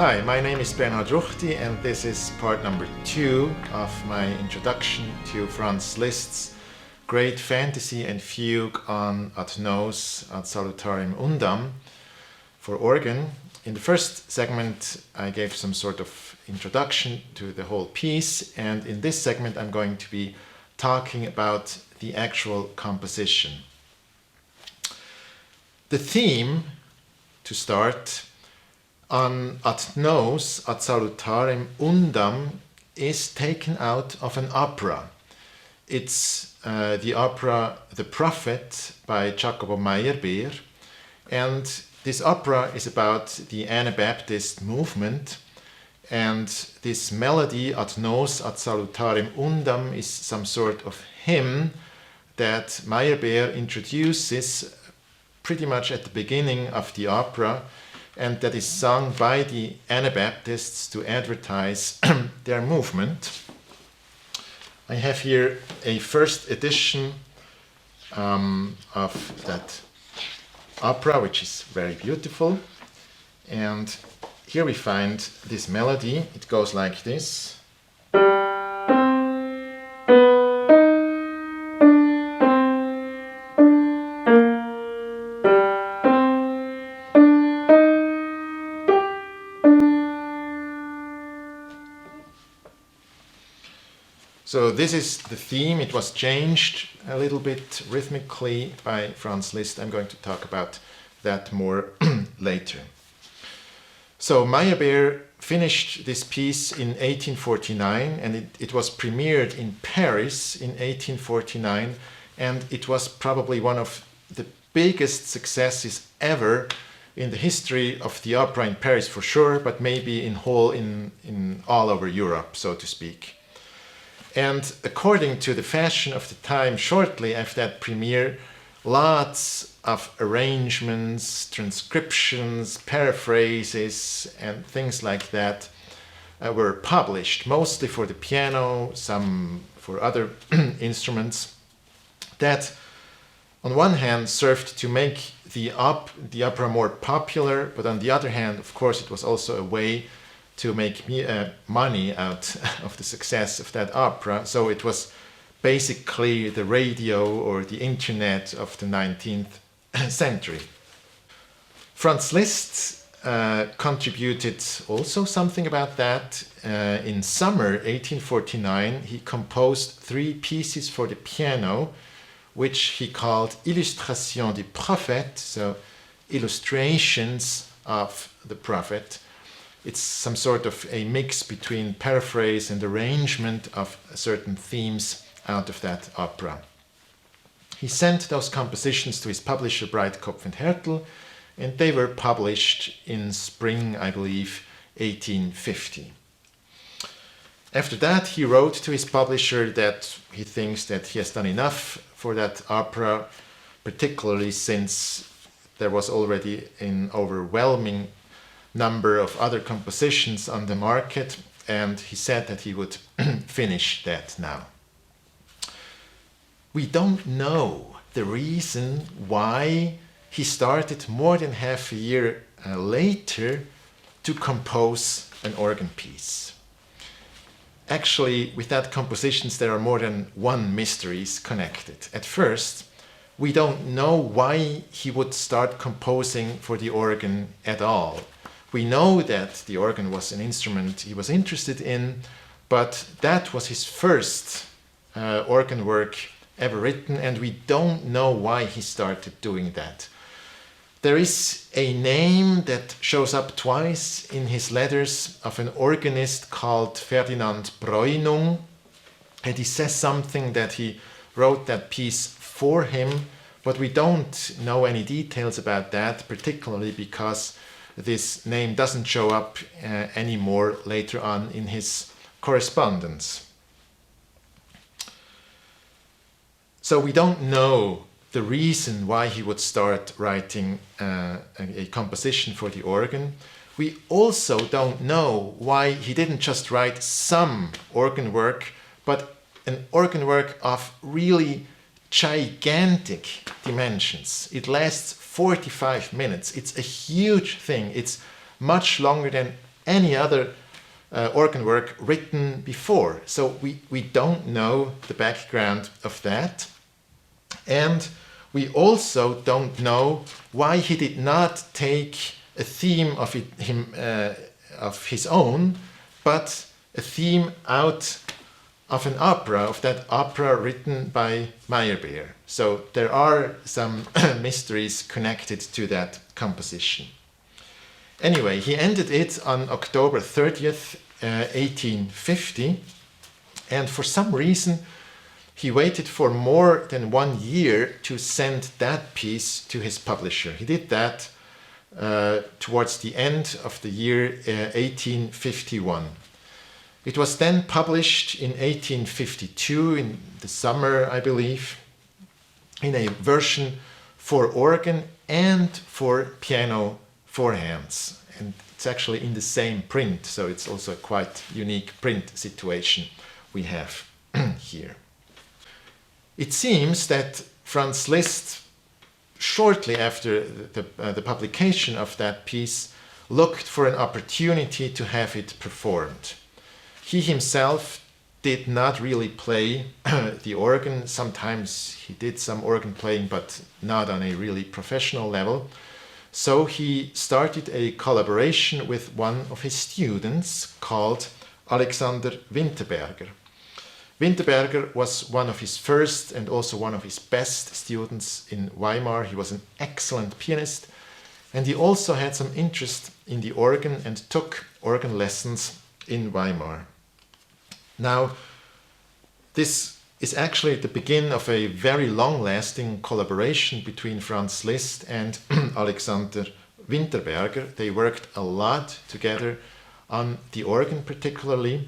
Hi, my name is Bernhard Ruchti and this is part number 2 of my introduction to Franz Liszt's great Fantasy and Fugue on ad nos, ad salutarem, undam for organ. In the first segment I gave some sort of introduction to the whole piece, and in this segment I'm going to be talking about the actual composition. The theme, to start, on ad nos, ad salutarem, undam is taken out of an opera. It's the opera The Prophet by Jacopo Meyerbeer, and this opera is about the Anabaptist movement, and this melody ad nos, ad salutarem, undam is some sort of hymn that Meyerbeer introduces pretty much at the beginning of the opera, and that is sung by the Anabaptists to advertise their movement. I have here a first edition of that opera, which is very beautiful. And here we find this melody. It goes like this. So this is the theme. It was changed a little bit rhythmically by Franz Liszt. I'm going to talk about that more later. So Meyerbeer finished this piece in 1849, and it was premiered in Paris in 1849, and it was probably one of the biggest successes ever in the history of the opera in Paris for sure, but maybe in all over Europe, so to speak. And according to the fashion of the time, shortly after that premiere, lots of arrangements, transcriptions, paraphrases, and things like that were published, mostly for the piano, some for other instruments, that on one hand served to make the opera more popular, but on the other hand, of course, it was also a way to make money out of the success of that opera. So it was basically the radio or the internet of the 19th century. Franz Liszt contributed also something about that. In summer 1849, he composed 3 pieces for the piano, which he called Illustration du Prophète, so illustrations of the prophet. It's some sort of a mix between paraphrase and arrangement of certain themes out of that opera. He sent those compositions to his publisher Breitkopf and Härtel, and they were published in spring, I believe, 1850. After that, he wrote to his publisher that he thinks that he has done enough for that opera, particularly since there was already an overwhelming number of other compositions on the market, and he said that he would finish that now. We don't know the reason why he started more than half a year later to compose an organ piece. Actually, with that compositions there are more than one mysteries connected. At first, we don't know why he would start composing for the organ at all. We know that the organ was an instrument he was interested in, but that was his first organ work ever written, and we don't know why he started doing that. There is a name that shows up twice in his letters of an organist called Ferdinand Breunung, and he says something that he wrote that piece for him, but we don't know any details about that, particularly because this name doesn't show up anymore later on in his correspondence. So we don't know the reason why he would start writing a composition for the organ. We also don't know why he didn't just write some organ work, but an organ work of really gigantic dimensions. It lasts 45 minutes. It's a huge thing. It's much longer than any other organ work written before. So we don't know the background of that. And we also don't know why he did not take a theme of his own, but a theme out of an opera, of that opera written by Meyerbeer. So there are some mysteries connected to that composition. Anyway, he ended it on October 30th, 1850, and for some reason he waited for more than 1 year to send that piece to his publisher. He did that towards the end of the year 1851. It was then published in 1852, in the summer, I believe, in a version for organ and for piano four hands. And it's actually in the same print, so it's also a quite unique print situation we have here. It seems that Franz Liszt, shortly after the publication of that piece, looked for an opportunity to have it performed. He himself did not really play the organ. Sometimes he did some organ playing, but not on a really professional level. So he started a collaboration with one of his students called Alexander Winterberger. Winterberger was one of his first and also one of his best students in Weimar. He was an excellent pianist, and he also had some interest in the organ and took organ lessons in Weimar. Now, this is actually the beginning of a very long-lasting collaboration between Franz Liszt and Alexander Winterberger. They worked a lot together on the organ particularly,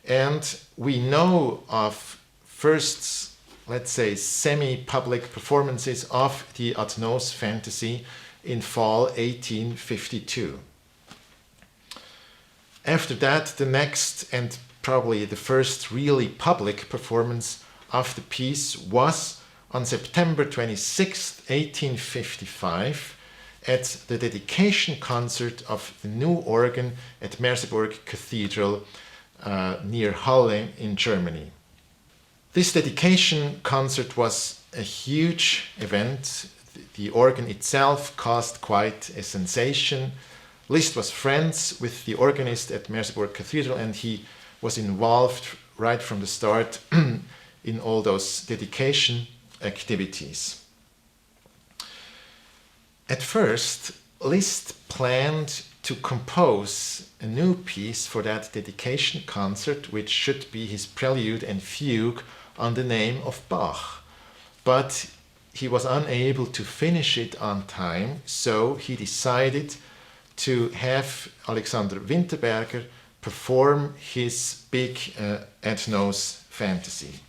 and we know of first, let's say, semi-public performances of the Ad Nos Fantasy in fall 1852. After that, the next and probably the first really public performance of the piece was on September 26, 1855, at the dedication concert of the new organ at Merseburg Cathedral near Halle in Germany. This dedication concert was a huge event. The organ itself caused quite a sensation. Liszt was friends with the organist at Merseburg Cathedral, and he was involved right from the start in all those dedication activities. At first, Liszt planned to compose a new piece for that dedication concert, which should be his prelude and fugue on the name of Bach. But he was unable to finish it on time, so he decided to have Alexander Winterberger perform his big Ad Nos Fantasy.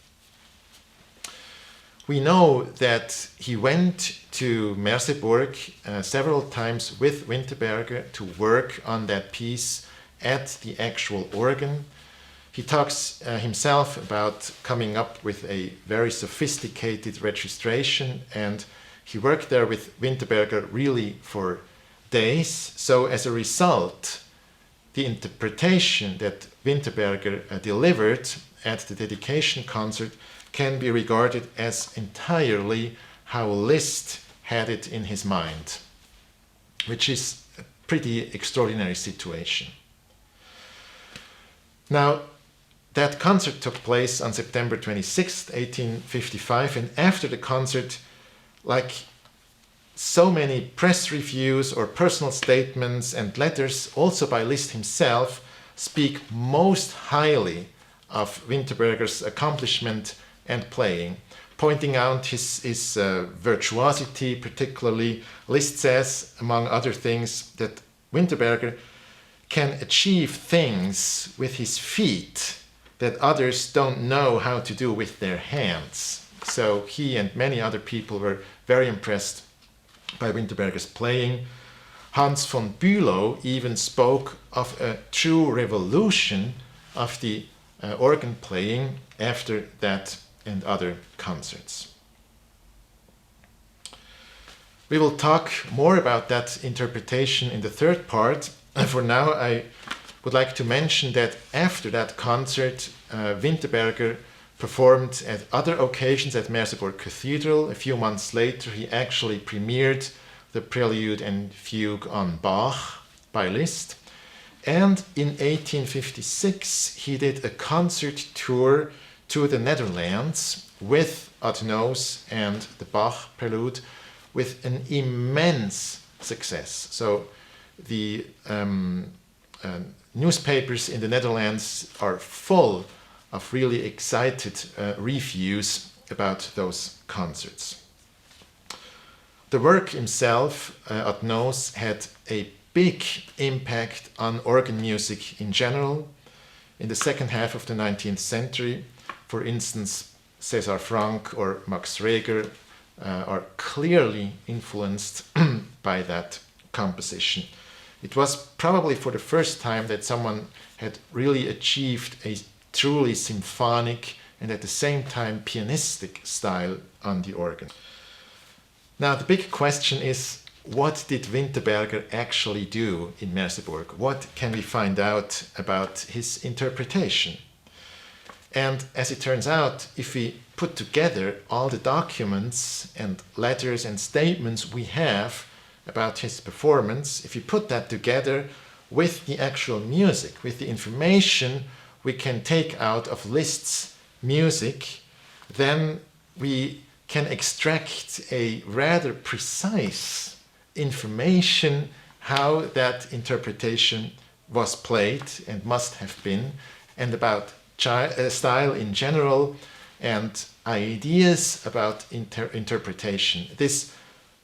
We know that he went to Merseburg several times with Winterberger to work on that piece at the actual organ. He talks himself about coming up with a very sophisticated registration, and he worked there with Winterberger really for days. So as a result, the interpretation that Winterberger delivered at the dedication concert can be regarded as entirely how Liszt had it in his mind, which is a pretty extraordinary situation. Now, that concert took place on September 26, 1855, and after the concert, like so many press reviews or personal statements and letters, also by Liszt himself, speak most highly of Winterberger's accomplishment and playing, pointing out his virtuosity particularly. Liszt says, among other things, that Winterberger can achieve things with his feet that others don't know how to do with their hands. So he and many other people were very impressed by Winterberger's playing. Hans von Bülow even spoke of a true revolution of the organ playing after that and other concerts. We will talk more about that interpretation in the third part. For now, I would like to mention that after that concert, Winterberger performed at other occasions at Merseburg Cathedral. A few months later, he actually premiered the Prelude and Fugue on Bach by Liszt. And in 1856, he did a concert tour to the Netherlands with Ad Nos and the Bach Prelude with an immense success. So the newspapers in the Netherlands are full of really excited reviews about those concerts. The work himself, Ad Nos, had a big impact on organ music in general. In the second half of the 19th century, for instance, César Franck or Max Reger are clearly influenced by that composition. It was probably for the first time that someone had really achieved a truly symphonic and at the same time pianistic style on the organ. Now the big question is, what did Winterberger actually do in Merseburg? What can we find out about his interpretation? And as it turns out, if we put together all the documents and letters and statements we have about his performance, if we put that together with the actual music, with the information we can take out of Liszt's music, then we can extract a rather precise information how that interpretation was played and must have been, and about style in general, and ideas about interpretation. This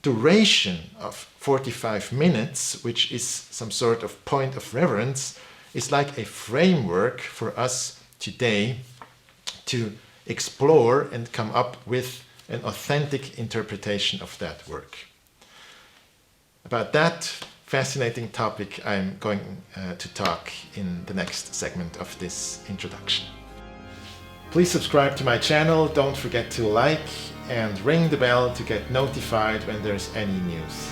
duration of 45 minutes, which is some sort of point of reference, is like a framework for us today to explore and come up with an authentic interpretation of that work. About that fascinating topic I'm going to talk in the next segment of this introduction. Please subscribe to my channel, don't forget to like and ring the bell to get notified when there's any news.